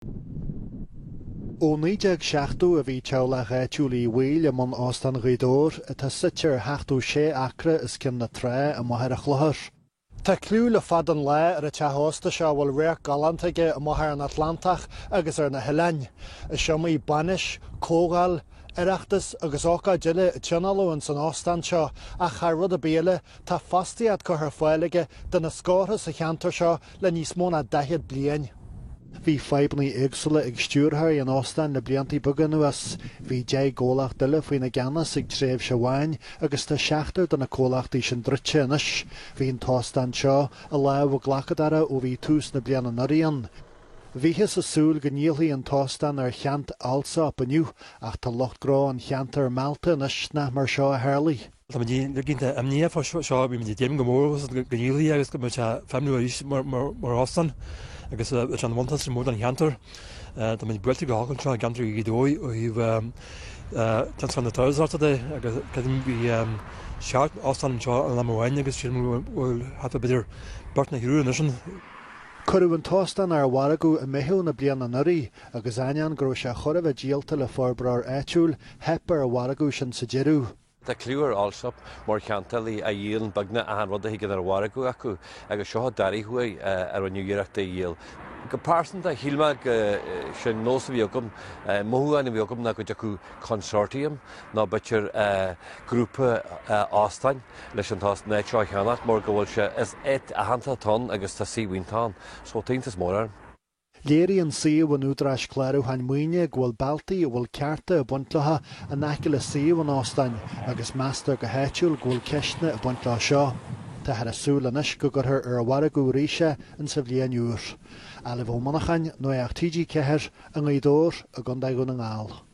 Ó 1970 a bhí teoladh éitiúlaí bhuail am Óstán Ghaoth Dobhair atá suite ar 86 acra is cin na tré a máthair a chluthar. Tá clú le fad an le ar a teósta seo bhfuil réach galant aige a máthair an Atlantach agus ar na Hoileáin. Is seomra banis, cógáil, Ireachtas agus ócá deile i Tionalóin san Óstán seo a charrad a béle tá fastiad chu ar fáilige den na scóthas a cheantar seo le níos mó na 10 bliain. Bhí feibní éagsúla ag stúrthir an Óstán na bliantí bugan nuas, bhí gcomhlacht duile faoin na gceannas ag tréimh se bhain agus tá seachtar den na comhlachtaí sin drite inis. Bhí an Óstán seo a leh ghlachadara ó bhí tús na bliana naíon. Bhíhis a súil go níolthaí an Óstán ar cheant Allsop inniu ach tá lochtgrá an cheantar Malta inis na mar seo a Harlaí. Tá ginnta amní fá seo bhí déim go mór go níolthaí agus go feimniú mar Óstán. Agus an bhainteas sem mór an cheantar, Tá builte go hágann seo gantar i dói ó híh tan na tairiscint agus bhí seart Óstán seo an amháin agus sin bhfuil hat beidir bart na hiúna sin. Cuireadh an Óstán ar waragú a méthú na bliana naí agus ainean gur se chuireadh a díalta le forbrar éitiúil hepar ar waragú sin sa deireadh. Tá clúar Allsop mar cheantálaithe a dhéann bagna a rud a higann ar waragú acu agus seo darí thuaidh ar an Nuacht a dhéal. Go páirsanna hílma sin nós a bhíogamm, mothúin a bhíogamm na go deacu consortium ná bitir grúpa Óstán leis an táis seo cheannach mar go bhfuil se is éit a hantaltán agus tá síhaointán, so taontas mór an. Léirí an siomh an údrais cléirú hain muoine ghfuil baltaí a bhfuil cearta a buintlatha a neiceal a siomh an Óstán agus meastar go héitiúil ghfuil ceistne a buintlatha seo. Tá ar a súil inis go gurthar ar a waragú ríise in sa bhliain uair. Eileh ó Monachan, Nuacht TG4 an Ghaoth Dobhair a Gundaigún an Ghaoth.